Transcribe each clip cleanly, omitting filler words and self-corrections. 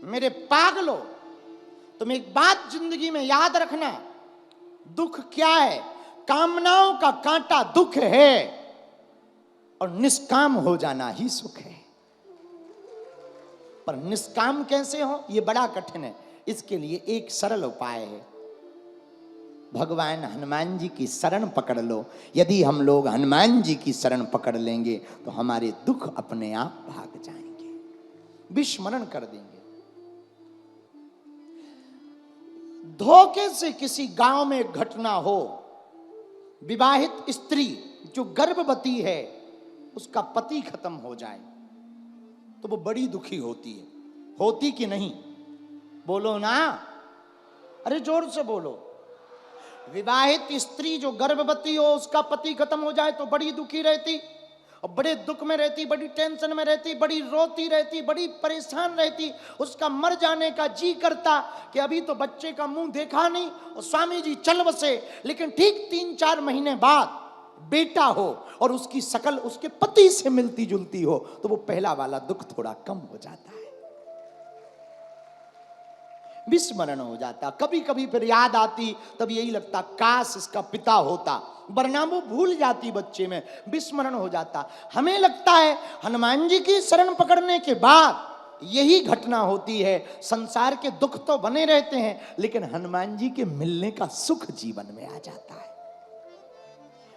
मेरे पागलों, तुम एक बात जिंदगी में याद रखना, दुख क्या है? कामनाओं का कांटा दुख है और निष्काम हो जाना ही सुख है। पर निष्काम कैसे हो, यह बड़ा कठिन है। इसके लिए एक सरल उपाय है, भगवान हनुमान जी की शरण पकड़ लो। यदि हम लोग हनुमान जी की शरण पकड़ लेंगे तो हमारे दुख अपने आप भाग जाएंगे, विस्मरण कर देंगे। धोखे से किसी गांव में एक घटना हो, विवाहित स्त्री जो गर्भवती है उसका पति खत्म हो जाए तो वो बड़ी दुखी होती है। होती कि नहीं? बोलो ना, अरे जोर से बोलो। विवाहित स्त्री जो गर्भवती हो उसका पति खत्म हो जाए तो बड़ी दुखी रहती और बड़े दुख में रहती, बड़ी टेंशन में रहती, बड़ी रोती रहती, बड़ी परेशान रहती। उसका मर जाने का जी करता कि अभी तो बच्चे का मुंह देखा नहीं और स्वामी जी चल बसे। लेकिन ठीक 3-4 महीने बाद बेटा हो और उसकी शकल उसके पति से मिलती जुलती हो तो वो पहला वाला दुख थोड़ा कम हो जाता है, विस्मरण हो जाता। कभी कभी फिर याद आती, तब यही लगता काश इसका पिता होता, वरना वो भूल जाती बच्चे में, विस्मरण हो जाता। हमें लगता है हनुमान जी की शरण पकड़ने के बाद यही घटना होती है। संसार के दुख तो बने रहते हैं लेकिन हनुमान जी के मिलने का सुख जीवन में आ जाता है।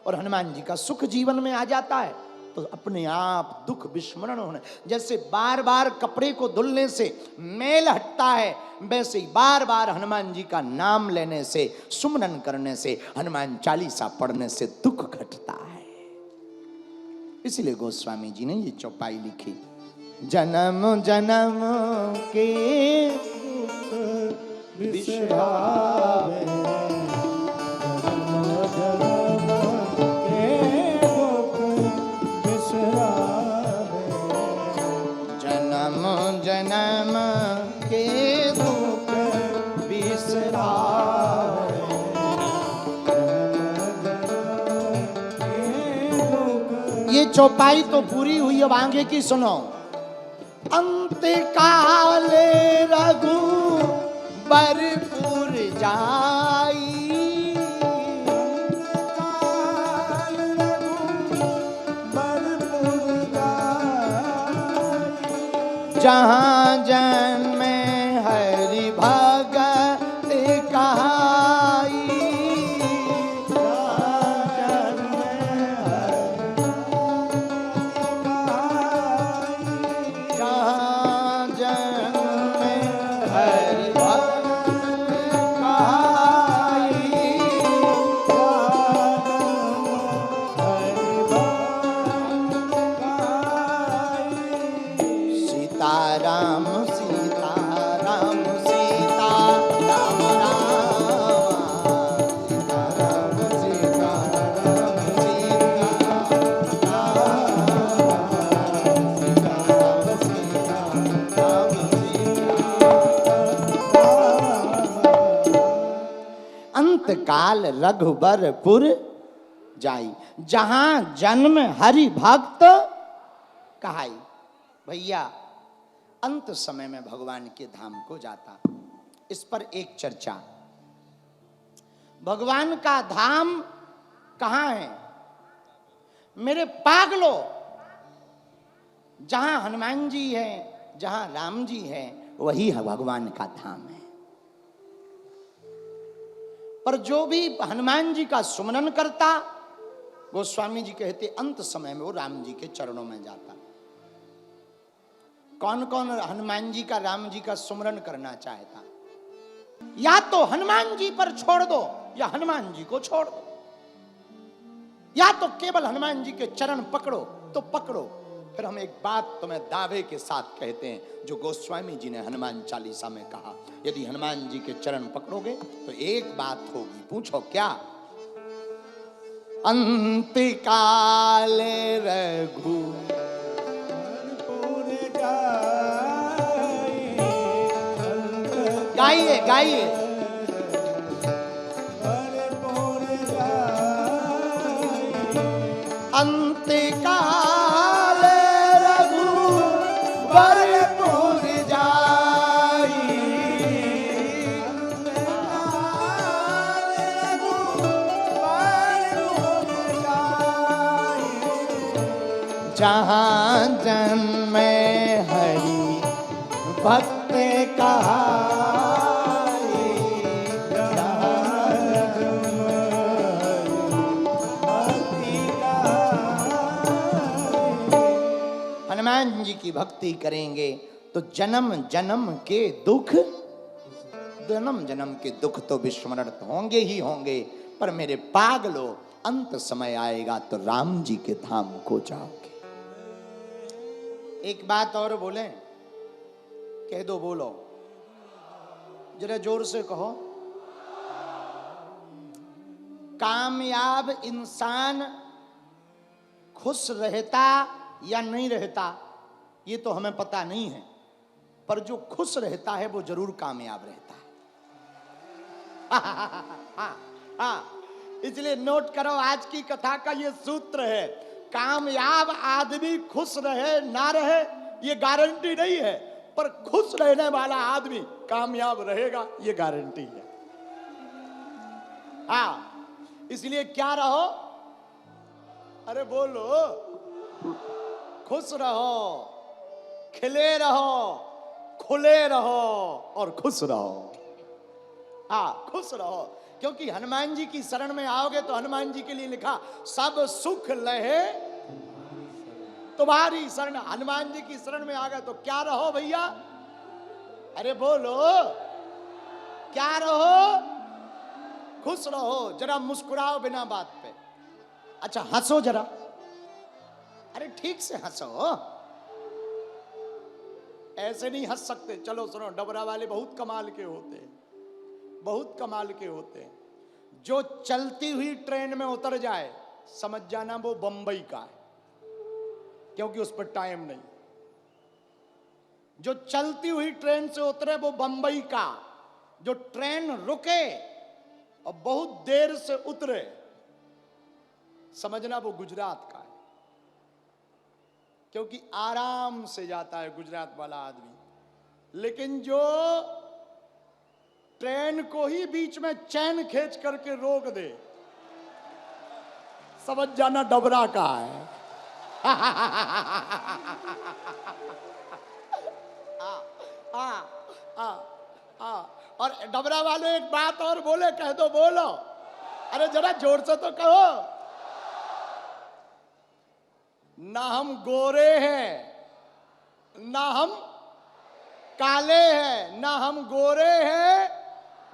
और हनुमान जी का सुख जीवन में आ जाता है तो अपने आप दुख विस्मरण होने, जैसे बार बार कपड़े को धुलने से मैल हटता है, वैसे ही बार बार हनुमान जी का नाम लेने से, सुमरन करने से, हनुमान चालीसा पढ़ने से दुख घटता है। इसलिए गोस्वामी जी ने ये चौपाई लिखी, जन्म जन्म के बिसरावे, जन्म के दुख बिसरावे। ये चौपाई तो पूरी हुई, अब आगे की सुनो। अंत काले रघुबरपुर जाई, जहाँ जन्मे हरि भगत कहाई, जहाँ जन्मे हरि भगत कहाई, सीताराम सीताराम सीताराम राम, सीताराम सीताराम सीताराम, अंतकाल रघुबरपुर जाई, जहां जन्म हरि भक्त कहाई। भैया अंत समय में भगवान के धाम को जाता, इस पर एक चर्चा। भगवान का धाम कहां है? मेरे पागलों, जहां हनुमान जी है, जहां राम जी है, वही भगवान का धाम है। पर जो भी हनुमान जी का सुमरन करता, गोस्वामी जी कहते अंत समय में वो राम जी के चरणों में जाता। कौन कौन हनुमान जी का, राम जी का सुमरन करना चाहता? या तो हनुमान जी पर छोड़ दो या हनुमान जी को छोड़ दो, या तो केवल हनुमान जी के चरण पकड़ो तो पकड़ो। फिर हम एक बात तुम्हें दावे के साथ कहते हैं जो गोस्वामी जी ने हनुमान चालीसा में कहा, यदि हनुमान जी के चरण पकड़ोगे तो एक बात होगी। पूछो क्या? अंतकाल रघु गाइए गाइए, अंतकाल रघुबरपुर जाई, जहाँ जन्मे हरि भक्त कहाई, जहाँ जन्मे हरि भक्ति कहाई। हनुमान जी की भक्ति करेंगे तो जन्म जन्म के दुख, जन्म जन्म के दुख तो विस्मरण होंगे ही होंगे, पर मेरे पागलो अंत समय आएगा तो राम जी के धाम को जाओगे। एक बात और बोले, कह दो, बोलो जरा जोर से कहो। कामयाब इंसान खुश रहता या नहीं रहता ये तो हमें पता नहीं है, पर जो खुश रहता है वो जरूर कामयाब रहता है। हाँ, इसलिए नोट करो, आज की कथा का ये सूत्र है, कामयाब आदमी खुश रहे ना रहे ये गारंटी नहीं है, पर खुश रहने वाला आदमी कामयाब रहेगा ये गारंटी है। हाँ, इसलिए क्या रहो, अरे बोलो, खुश रहो, खिले रहो, खुले रहो और खुश रहो। हाँ, खुश रहो, क्योंकि हनुमान जी की शरण में आओगे तो हनुमान जी के लिए लिखा, सब सुख लहे तुम्हारी शरण। हनुमान जी की शरण में आ गए तो क्या रहो भैया, अरे बोलो, क्या रहो, खुश रहो। जरा मुस्कुराओ बिना बात पे, अच्छा हंसो जरा, अरे ठीक से हंसो, ऐसे नहीं हंस सकते। चलो सुनो, डबरा वाले बहुत कमाल के होते हैं, बहुत कमाल के होते हैं। जो चलती हुई ट्रेन में उतर जाए समझ जाना वो बंबई का है, क्योंकि उस पर टाइम नहीं। जो चलती हुई ट्रेन से उतरे वो बंबई का, जो ट्रेन रुके और बहुत देर से उतरे समझना वो गुजरात का है, क्योंकि आराम से जाता है गुजरात वाला आदमी। लेकिन जो ट्रेन को ही बीच में चैन खींच करके रोक दे समझ जाना डबरा का है। और डबरा वाले एक बात और बोले, कह दो, बोलो, अरे जरा जोर से तो कहो। ना हम गोरे हैं ना हम काले हैं, ना हम गोरे हैं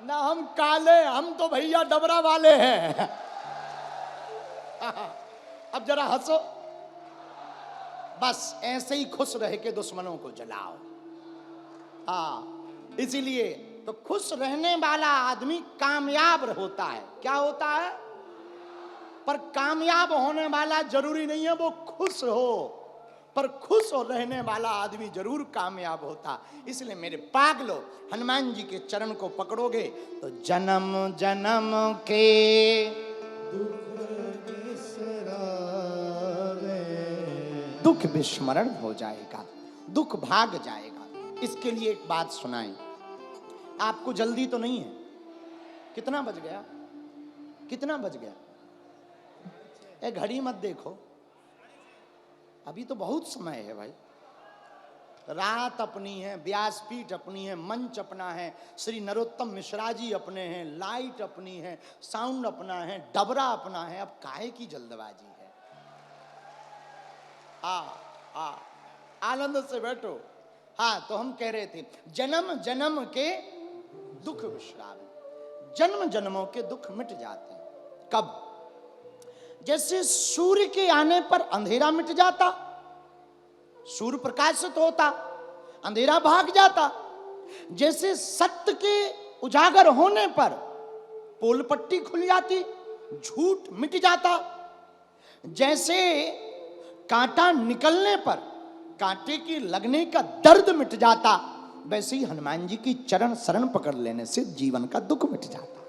ना हम काले, हम तो भैया डबरा वाले हैं। अब जरा हंसो, बस ऐसे ही खुश रह के दुश्मनों को जलाओ। हाँ, इसीलिए तो खुश रहने वाला आदमी कामयाब होता है। क्या होता है? पर कामयाब होने वाला जरूरी नहीं है वो खुश हो, पर खुश हो रहने वाला आदमी जरूर कामयाब होता। इसलिए मेरे पागलो, हनुमान जी के चरण को पकड़ोगे तो जन्म जन्म के दुख विस्मरण हो जाएगा, दुख भाग जाएगा। इसके लिए एक बात सुनाई, आपको जल्दी तो नहीं है? कितना बज गया? कितना बज गया? ए घड़ी मत देखो, अभी तो बहुत समय है भाई। रात अपनी है, व्यासपीठ अपनी है, मंच अपना है, श्री नरोत्तम मिश्रा जी अपने हैं, लाइट अपनी है, साउंड अपना है, डबरा अपना है। अब काहे की जल्दबाजी है? आनंद से बैठो। हाँ, तो हम कह रहे थे जन्म जन्म के दुख विश्राम, जन्म जन्मों के दुख मिट जाते हैं। कब? जैसे सूर्य के आने पर अंधेरा मिट जाता, सूर्य प्रकाशित होता, अंधेरा भाग जाता। जैसे सत्य के उजागर होने पर पोल पट्टी खुल जाती, झूठ मिट जाता। जैसे कांटा निकलने पर कांटे की लगने का दर्द मिट जाता, वैसे ही हनुमान जी की चरण शरण पकड़ लेने से जीवन का दुख मिट जाता।